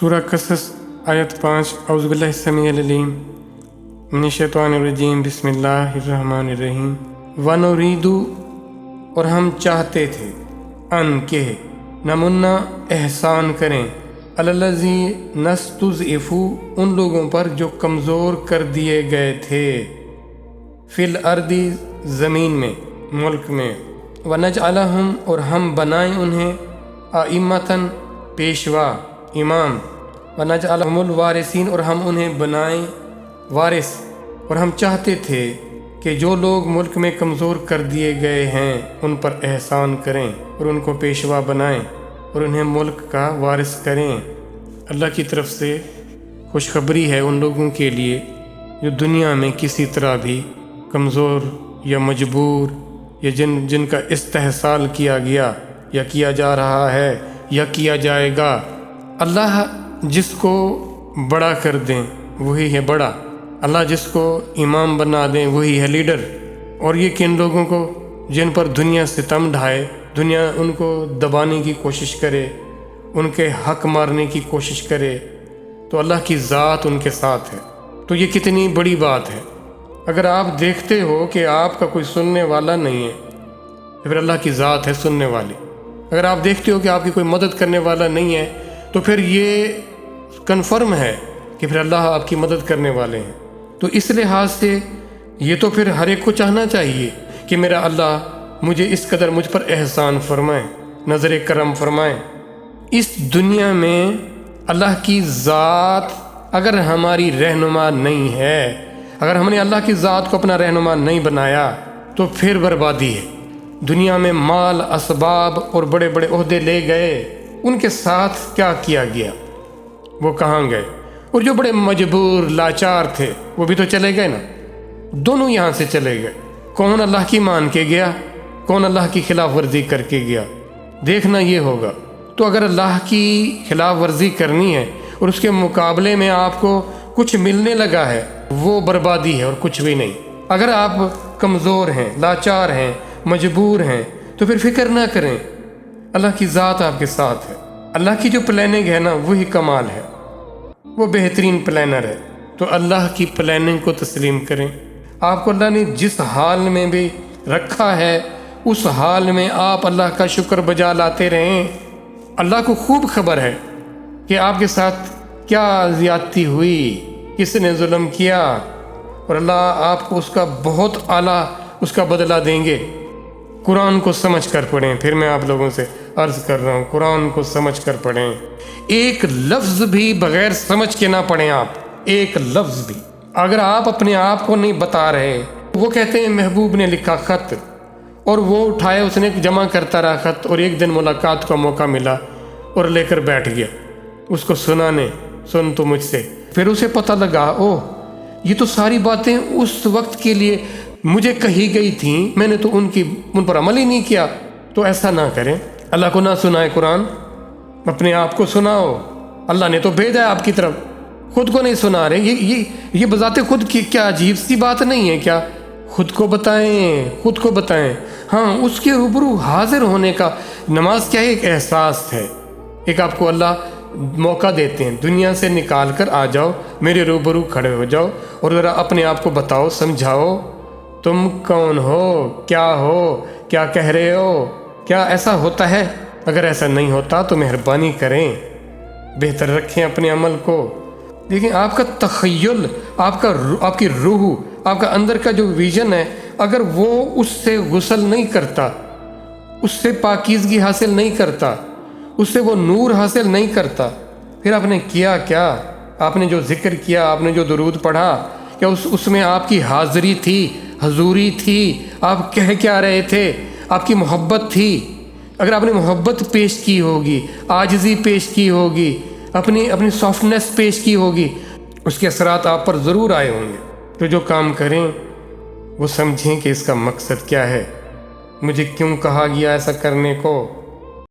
سورہ قصص آیت 5 اعوذ باللہ السمیع العلیم من الشیطان الرجیم بسم اللہ الرحمن الرحیم وَنُرِيدُ اور ہم چاہتے تھے ان کہ نمنا احسان کریں الذی نستضعفوا ان لوگوں پر جو کمزور کر دیے گئے تھے فی الارض زمین میں ملک میں ونجعلہم اور ہم بنائیں انہیں ائمۃً پیشوا امام ونجعلہم الوارثین اور ہم انہیں بنائیں وارث اور ہم چاہتے تھے کہ جو لوگ ملک میں کمزور کر دیے گئے ہیں ان پر احسان کریں اور ان کو پیشوا بنائیں اور انہیں ملک کا وارث کریں۔ اللہ کی طرف سے خوشخبری ہے ان لوگوں کے لیے جو دنیا میں کسی طرح بھی کمزور یا مجبور یا جن کا استحصال کیا گیا یا کیا جا رہا ہے یا کیا جائے گا۔ اللہ جس کو بڑا کر دیں وہی ہے بڑا، اللہ جس کو امام بنا دیں وہی ہے لیڈر۔ اور یہ کن لوگوں کو جن پر دنیا ستم ڈھائے، دنیا ان کو دبانے کی کوشش کرے، ان کے حق مارنے کی کوشش کرے، تو اللہ کی ذات ان کے ساتھ ہے۔ تو یہ کتنی بڑی بات ہے۔ اگر آپ دیکھتے ہو کہ آپ کا کوئی سننے والا نہیں ہے تو پھر اللہ کی ذات ہے سننے والی۔ اگر آپ دیکھتے ہو کہ آپ کی کوئی مدد کرنے والا نہیں ہے تو پھر یہ کنفرم ہے کہ پھر اللہ آپ کی مدد کرنے والے ہیں۔ تو اس لحاظ سے یہ تو پھر ہر ایک کو چاہنا چاہیے کہ میرا اللہ مجھے اس قدر مجھ پر احسان فرمائے، نظر کرم فرمائے۔ اس دنیا میں اللہ کی ذات اگر ہماری رہنما نہیں ہے، اگر ہم نے اللہ کی ذات کو اپنا رہنما نہیں بنایا تو پھر بربادی ہے۔ دنیا میں مال اسباب اور بڑے بڑے عہدے لے گئے، ان کے ساتھ کیا کیا گیا؟ وہ کہاں گئے؟ اور جو بڑے مجبور لاچار تھے وہ بھی تو چلے گئے نا، دونوں یہاں سے چلے گئے۔ کون اللہ کی مان کے گیا، کون اللہ کی خلاف ورزی کر کے گیا؟ دیکھنا یہ ہوگا۔ تو اگر اللہ کی خلاف ورزی کرنی ہے اور اس کے مقابلے میں آپ کو کچھ ملنے لگا ہے، وہ بربادی ہے اور کچھ بھی نہیں۔ اگر آپ کمزور ہیں، لاچار ہیں، مجبور ہیں تو پھر فکر نہ کریں، اللہ کی ذات آپ کے ساتھ ہے۔ اللہ کی جو پلاننگ ہے نا وہی کمال ہے، وہ بہترین پلانر ہے۔ تو اللہ کی پلاننگ کو تسلیم کریں۔ آپ کو اللہ نے جس حال میں بھی رکھا ہے اس حال میں آپ اللہ کا شکر بجا لاتے رہیں۔ اللہ کو خوب خبر ہے کہ آپ کے ساتھ کیا زیادتی ہوئی، کس نے ظلم کیا، اور اللہ آپ کو اس کا بہت اعلیٰ اس کا بدلہ دیں گے۔ قرآن کو سمجھ کر پڑھیں۔ پھر میں آپ لوگوں سے عرض کر رہا ہوں، قرآن کو سمجھ کر پڑھیں۔ ایک لفظ بھی بغیر سمجھ کے نہ پڑھیں آپ، ایک لفظ بھی۔ اگر آپ اپنے آپ کو نہیں بتا رہے، وہ کہتے ہیں محبوب نے لکھا خط اور وہ اٹھایا، اس نے جمع کرتا رہا خط، اور ایک دن ملاقات کا موقع ملا اور لے کر بیٹھ گیا اس کو سنانے، سن تو مجھ سے۔ پھر اسے پتہ لگا اوہ یہ تو ساری باتیں اس وقت کے لیے مجھے کہی گئی تھیں، میں نے تو ان پر عمل ہی نہیں کیا۔ تو ایسا نہ کریں، اللہ کو نہ سنائے قرآن، اپنے آپ کو سناؤ۔ اللہ نے تو بھیجا ہے آپ کی طرف، خود کو نہیں سنا رہے۔ یہ بذات خود کی کیا عجیب سی بات نہیں ہے کیا؟ خود کو بتائیں، خود کو بتائیں۔ ہاں، اس کے روبرو حاضر ہونے کا نماز کیا ہے؟ ایک احساس ہے، ایک آپ کو اللہ موقع دیتے ہیں، دنیا سے نکال کر آ جاؤ، میرے روبرو کھڑے ہو جاؤ اور ذرا اپنے آپ کو بتاؤ، سمجھاؤ تم کون ہو، کیا کہہ رہے ہو، کیا ایسا ہوتا ہے؟ اگر ایسا نہیں ہوتا تو مہربانی کریں، بہتر رکھیں اپنے عمل کو۔ دیکھیں، آپ کا تخیل، آپ کی روح، آپ کا اندر کا جو ویژن ہے، اگر وہ اس سے غسل نہیں کرتا، اس سے پاکیزگی حاصل نہیں کرتا، اس سے وہ نور حاصل نہیں کرتا، پھر آپ نے کیا کیا؟ آپ نے جو ذکر کیا، آپ نے جو درود پڑھا، کیا اس میں آپ کی حاضری تھی، حضوری تھی؟ آپ کہہ کیا رہے تھے؟ آپ کی محبت تھی؟ اگر آپ نے محبت پیش کی ہوگی، عاجزی پیش کی ہوگی، اپنی سافٹنس پیش کی ہوگی، اس کے اثرات آپ پر ضرور آئے ہوں گے۔ تو جو کام کریں وہ سمجھیں کہ اس کا مقصد کیا ہے، مجھے کیوں کہا گیا ایسا کرنے کو۔